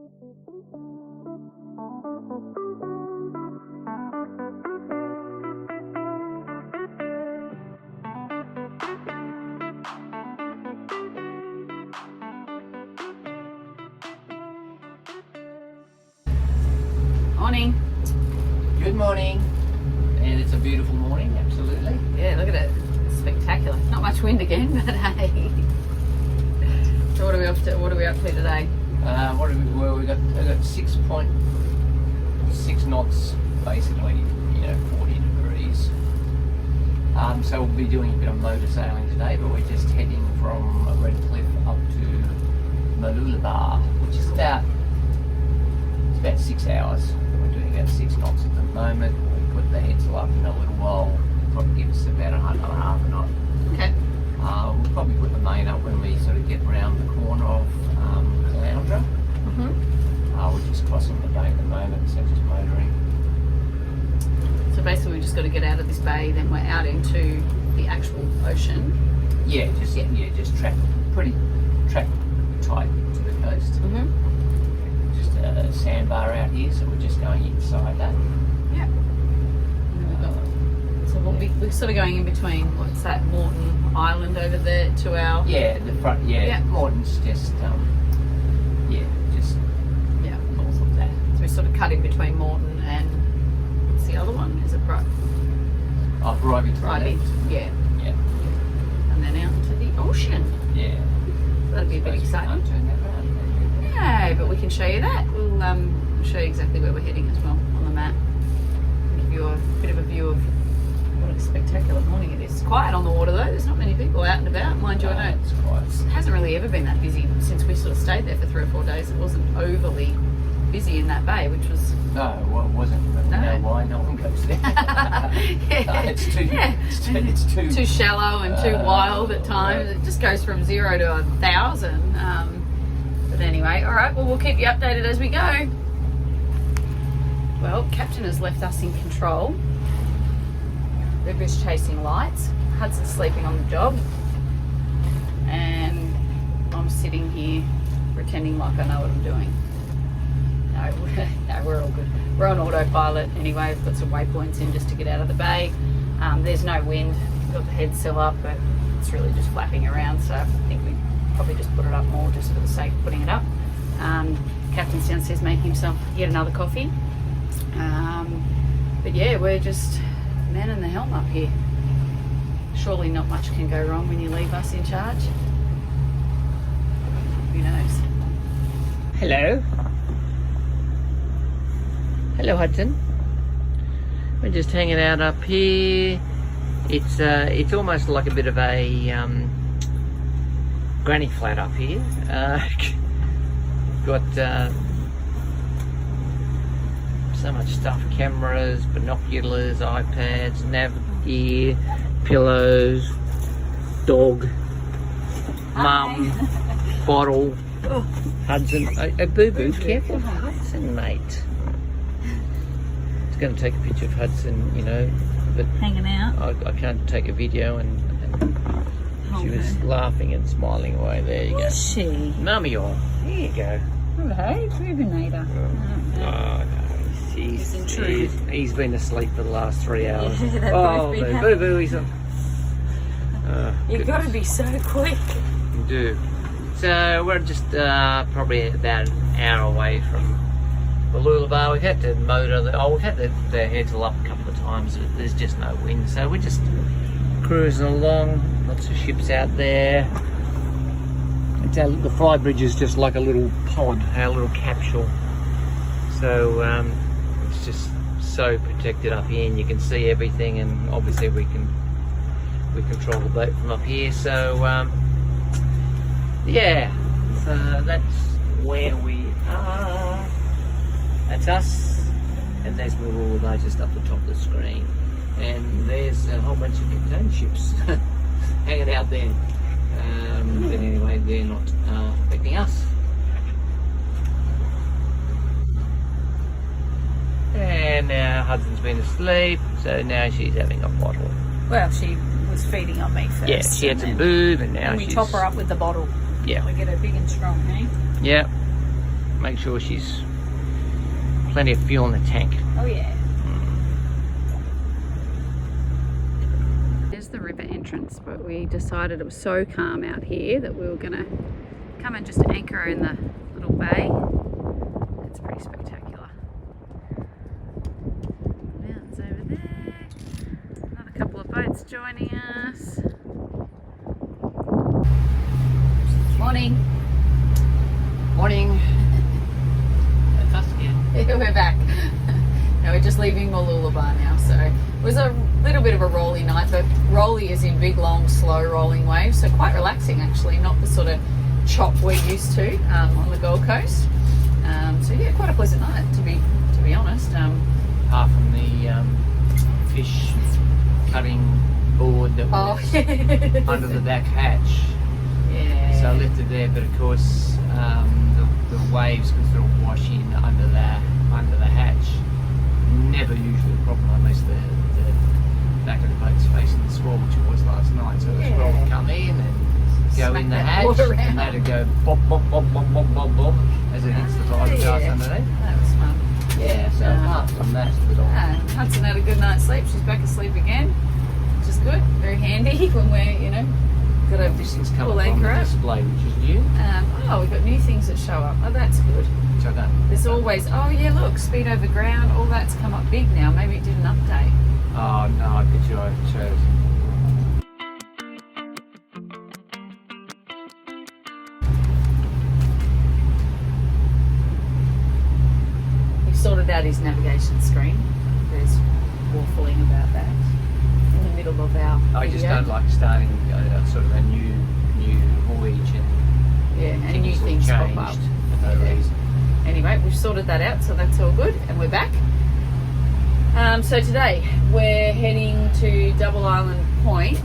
Morning. Good morning. And it's a beautiful morning, absolutely. Yeah, look at it. It's spectacular. Not much wind again, but hey. So what are we up to? What are we up to today? We got 6.6 knots, basically, 40 degrees. So we'll be doing a bit of motor sailing today, but we're just heading from Redcliffe up to Sacrborough, which is about 6 hours. We're doing about 6 knots at the moment. We'll put the headsel up in a little while. Probably give us about another half a knot. Okay. We'll probably put the main up when we sort of get round the corner of Caloundra. We're just crossing the bay at the moment, so just motoring. So basically, we just got to get out of this bay, then we're out into the actual ocean. Yeah, just track tight to the coast. Just a sandbar out here, so we're just going inside that. Yeah. So we're sort of going in between, what's that, Moreton Island over there to our... Yeah, the front, Moreton's just, north of that. So we sort of cut in between Moreton and, what's the other one? Is it Bribey? Oh, Bribey to the Bribey, left. yeah. Yeah. And then out into the ocean. Yeah. That'll be a bit exciting. Turn that around. No, but we can show you that. We'll show you exactly where we're heading as well on the map. Give you a bit of a view of what a spectacular morning it is. It's quiet on the water though. There's not many people out and about. Mind you, I know It's quiet. it hasn't really ever been that busy since we sort of stayed there for 3 or 4 days. It wasn't overly busy in that bay, which was... No, well, it wasn't. But No. we know why no one goes there. It's too shallow and too wild at times. It just goes from 0 to 1,000. But anyway, all right, well, we'll keep you updated as we go. Well, Captain has left us in control. We're just chasing lights. Hudson's sleeping on the job. And I'm sitting here pretending like I know what I'm doing. No, we're all good. We're on autopilot anyway. We've got some waypoints in just to get out of the bay. There's no wind. We've got the head still up, but it's really just flapping around. So I think we probably just put it up more just for the sake of putting it up. Captain's downstairs making himself yet another coffee. But yeah, we're just manning the helm up here. Surely not much can go wrong when you leave us in charge. Who knows? Hello. Hello, Hudson. We're just hanging out up here. It's almost like a bit of a granny flat up here. Got so much stuff: cameras, binoculars, iPads, nav gear, pillows, dog, mum, bottle. Hudson, Boo Boo, careful, Hudson, mate. It's going to take a picture of Hudson, but Hanging out. I can't take a video, and she was laughing and smiling away. There you go. Was she? Mummy on. There you go. Hello, Rubinator. Oh no, He's intrigued. he's been asleep for the last 3 hours. Yeah, they've Oh, both been Boo Boo, he's on. You've got to be so quick. You do. So we're just probably about an hour away from Sacrborough. We've had to motor we've had the headsel up a couple of times. There's just no wind, so we're just cruising along. Lots of ships out there. The fly bridge is just like a little pod, a little capsule. So it's just so protected up here, and you can see everything. And obviously we control the boat from up here. So yeah, so that's where we are. That's us, and there's Sacrborough just up the top of the screen, and there's a whole bunch of container ships hanging out there. But anyway, they're not affecting us. And now Hudson's been asleep, so now she's having a bottle. Well, she was feeding on me first. Yeah, she had some boob, and now we top her up with the bottle. Yeah. We get her big and strong, eh? Yeah. make sure she's plenty of fuel in the tank. Oh yeah. There's the river entrance, but we decided it was so calm out here that we were gonna come and just anchor in the little bay. It's pretty spectacular. Mountains over there. Another couple of boats joining us. Morning. Morning. That's us again. Yeah, we're back. No, we're just leaving Mooloolaba now, so it was a little bit of a rolly night, but rolly is in big, long, slow rolling waves, so quite relaxing actually, not the sort of chop we're used to on the Gold Coast. So yeah, quite a pleasant night to be honest. Apart from the fish cutting board that was under the back hatch. Yeah. So I left it there, but of course the waves could sort of wash in under the hatch. Never usually a problem unless the back of the boat's facing the swell, which it was last night. So the swell would come in and go Smack in the that hatch, water and out. that'd go bob, bob, bob, bob, bob, bob, bob as it hits the fiberglass underneath. That was fun. Yeah, so apart from that, it was all Hudson had a good night's sleep. She's back asleep again, which is good. Very handy when we're, got a this thing's come full up on anchor the up. display, which is new. We've got new things that show up. Oh, that's good. So that There's always, oh yeah, look, speed over ground, all that's come up big now. Maybe it did an update. oh no, I bet you I chose. We've sorted out his navigation screen. There's waffling about that in the middle of our I just video. don't like starting sort of a new voyage and new things pop up. changed for no reason. Anyway, we've sorted that out, so that's all good, and we're back. So today we're heading to Double Island Point.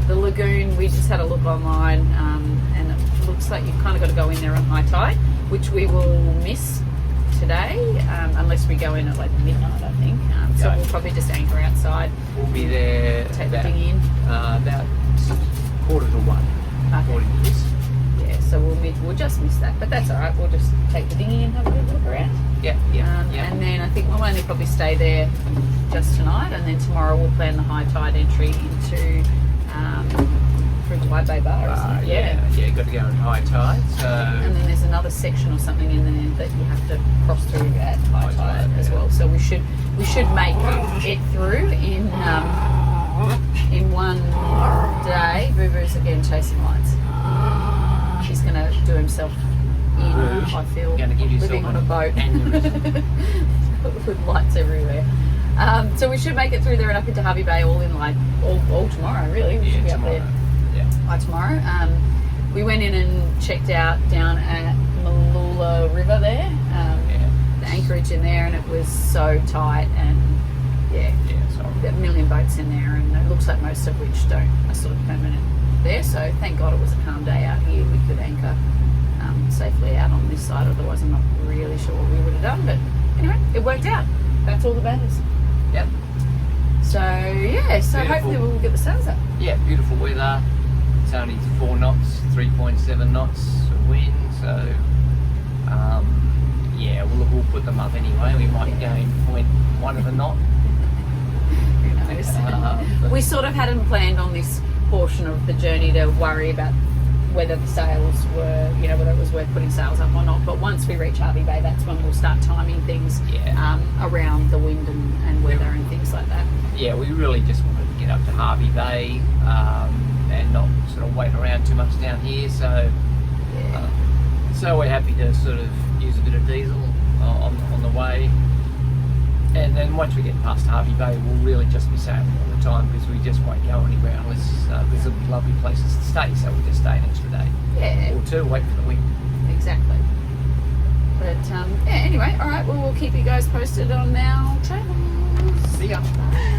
The lagoon, we just had a look online, and it looks like you've kind of got to go in there on high tide, which we will miss today, unless we go in at like midnight, I think. So Okay. we'll probably just anchor outside, We'll be there take the about, dinghy in. about 1:45. Okay. According to this. Yeah, so we'll just miss that, but that's all right. We'll just take the dinghy and have a little look around. Yeah. And then I think we'll only probably stay there just tonight, and then tomorrow we'll plan the high tide entry into through the Wide Bay Bar. Isn't it? Yeah, got to go in high tide. So And then there's another section or something in there that you have to cross through at high tide as well. So we should make it through in one day. Boo Boo's again chasing lights. He's going to do himself in, I feel, Gonna give yourself living on a boat aneurysm. with lights everywhere. So we should make it through there and up into Harvey Bay all in like all tomorrow, really. We should be tomorrow. up there Yeah. by tomorrow. We went in and checked out down at Mooloolaba River there, the anchorage in there, and it was so tight, and Sorry. there are a million boats in there, and it looks like most of which are sort of permanent there. So thank God it was a calm day out here. We could anchor safely out on this side, otherwise I'm not really sure what we would have done, but anyway, it worked out. That's all that matters. Yep. So Beautiful. hopefully we'll get the suns up. Yeah, beautiful weather. It's only 4 knots, 3.7 knots of wind, so we'll put them up anyway. We might gain 0.1 of a knot. Who knows? We sort of hadn't planned on this portion of the journey to worry about whether the sails were, whether it was worth putting sails up or not. But once we reach Harvey Bay, that's when we'll start timing things around the wind and weather and things like that. Yeah, we really just wanted to get up to Harvey Bay and not sort of wait around too much down here. So, so we're happy to sort of use a bit of diesel on the way. And then once we get past Harvey Bay, we'll really just be sailing all the time because we just won't go anywhere unless there's lovely places to stay. So we'll just stay an extra day. Yeah. Or 2, wait for the wind. Exactly. But anyway, all right. Well, we'll keep you guys posted on our travels. See ya. Bye.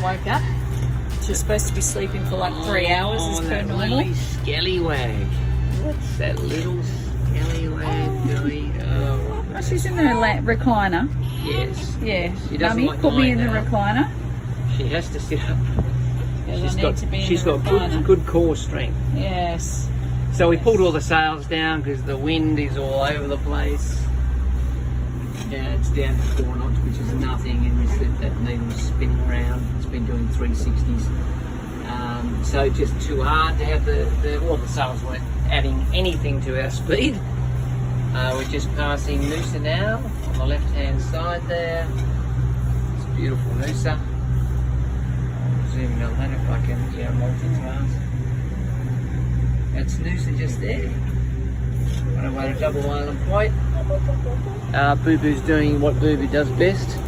woke up. She's supposed to be sleeping for like 3 hours as per that normal. lovely scallywag. What's that little scallywag doing? Oh, Oh, she's in the recliner. yes. Yeah. She doesn't Mummy, like put me in the lying down. recliner. She has to sit up. Because I need to be in She's the got recliner. good core strength. Yes. So we pulled all the sails down because the wind is all over the place. Yeah, it's down to 4 knots, which is nothing, and that needle's spinning around. It's been doing 360s. So just too hard to have the sails weren't adding anything to our speed. We're just passing Noosa now on the left-hand side there. It's beautiful Noosa. I'll zoom in on that if I can, multitask. That's Noosa just there. On our way to Double Island Point. Boo Boo's doing what Boo Boo does best.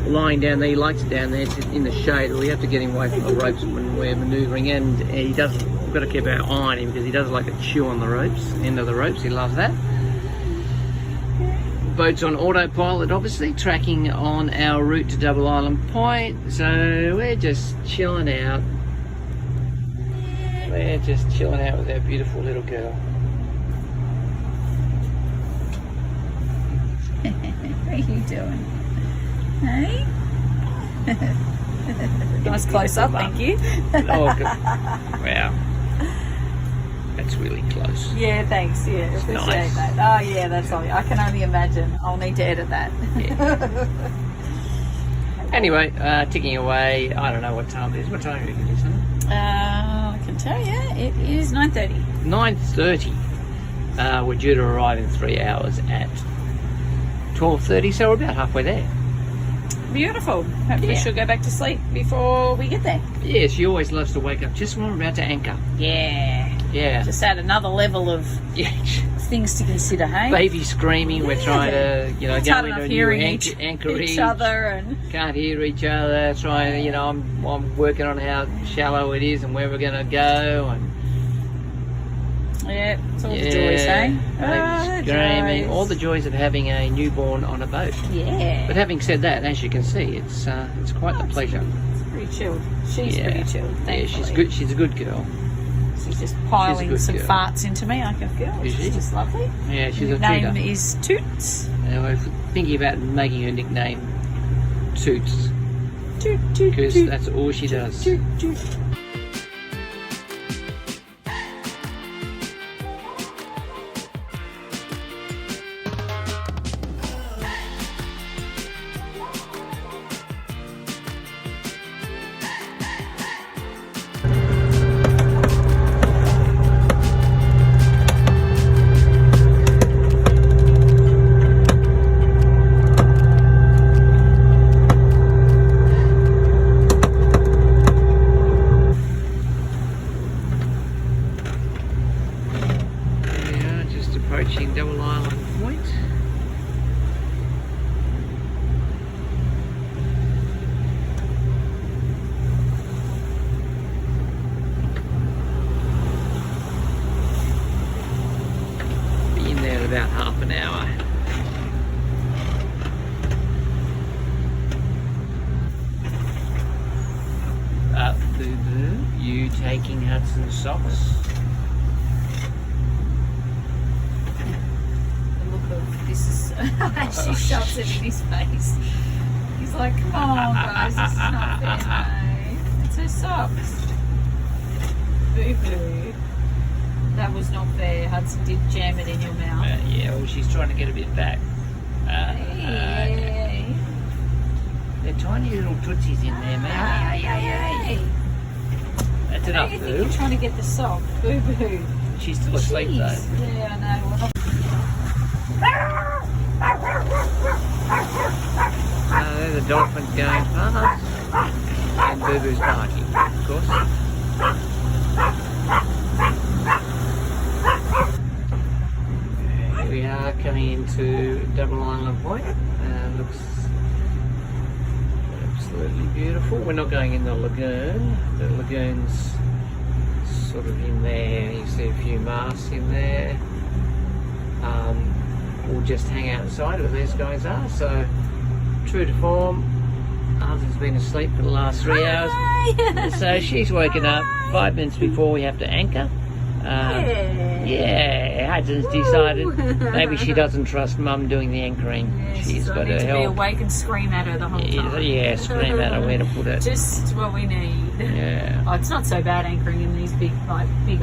Lying down there, he likes it down there in the shade. We have to get him away from the ropes when we're manoeuvring, and he doesn't. We've got to keep our eye on him because he does like to chew on the ropes, end of the ropes. He loves that. Boat's on autopilot, obviously, tracking on our route to Double Island Point. So we're just chilling out. We're just chilling out with our beautiful little girl. What are you doing? Hey? Nice close up, thank you. Oh, good. Wow. That's really close. Yeah, thanks. Yeah, appreciate nice. that. Oh, yeah, that's all. I can only imagine. I'll need to edit that. Yeah. Anyway, ticking away. I don't know what time it is. What time are you going to do, son? I can tell you, it is 9:30. 9:30. We're due to arrive in 3 hours at 12:30, so we're about halfway there. Beautiful. Hopefully Yeah. she'll go back to sleep before we get there. Yeah, she always loves to wake up just when we're about to anchor. Yeah. Yeah. Just add another level of Yeah. things to consider, hey? Baby screaming. We're trying to, It's go hard into enough a new hearing anchorage. each other and Can't hear each other. Trying to, I'm working on how shallow it is and where we're going to go. And yeah, it's all the joys, eh? baby screaming. Joys. All the joys of having a newborn on a boat. Yeah. But having said that, as you can see, it's quite the pleasure. It's pretty chilled. She's pretty chilled, thankfully. Yeah, she's good. She's a good girl. She's just piling good some girl. farts into me, I can feel. Is Which she? is just lovely. Yeah, she's Her a name treater. is Toots. We're thinking about making her nickname Toots, Toot, toot, because toot, that's all she does. toot, toot. We are just approaching Double Island Point. Be in there in about half an hour. Boo Boo, you taking Hudson's socks? The look of this is. She shoves it in his face. He's like, come on, guys, this is not fair, mate. It's her socks. Boo boo. That was not fair. Hudson did jam it in your mouth. Yeah, well, she's trying to get a bit back. Hey. They're tiny little tootsies in there, man. Hey. That's How enough, do you think Boo. you're trying to get the sock? Boo boo. She's still asleep, though. Jeez. Yeah, I know. Well, There's the dolphins going past. And Boo Boo's barking, of course. Here we are coming into Double Island Point. Looks absolutely beautiful. We're not going in the lagoon. The lagoon's sort of in there. You see a few masts in there. We'll just hang outside where these guys are. So true to form, Husband's been asleep for the last 3 hours. Hi. So she's woken up 5 minutes before we have to anchor. Yeah, Hudson's decided maybe she doesn't trust Mum doing the anchoring. Yeah, She's so got I need her to be help. awake and scream at her the whole time. Yeah, scream at her where to put it. Just what we need. Yeah. Oh, it's not so bad anchoring in these big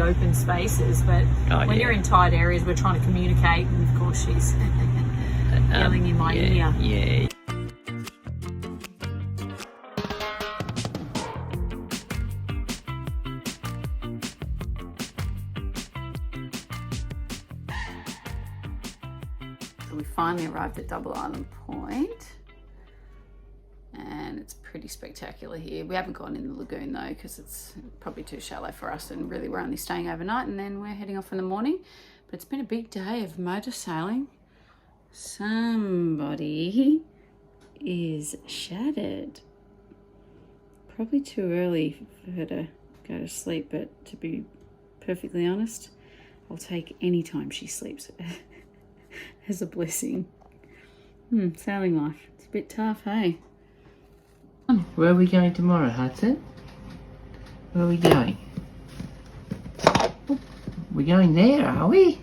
open spaces, but when you're in tight areas, we're trying to communicate, and of course she's yelling in my ear. Yeah. We finally arrived at Double Island Point, and it's pretty spectacular here. We haven't gone in the lagoon though, because it's probably too shallow for us, and really we're only staying overnight and then we're heading off in the morning. But it's been a big day of motor sailing. Somebody is shattered. Probably too early for her to go to sleep, but to be perfectly honest, I'll take any time she sleeps as a blessing. Sailing life. It's a bit tough, hey? Where are we going tomorrow, Hudson? Where are we going? We're going there, are we?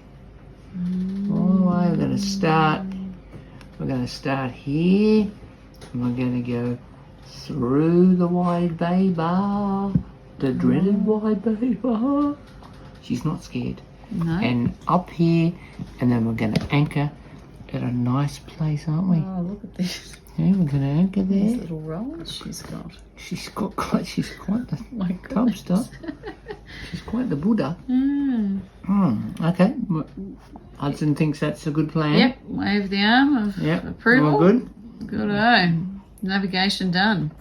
Oh, we're going to start. We're going to start here. And we're going to go through the wide bay bar. The dreaded wide bay bar. She's not scared. No. And up here, and then we're going to anchor at a nice place, aren't we? Oh, look at this. Yeah, we're going to anchor there. These little rolls she's got. She's quite the My tubster. She's quite the Buddha. Okay. Hudson thinks that's a good plan. Yep, wave the arm of Yep. approval. All good. Good-o. Navigation done.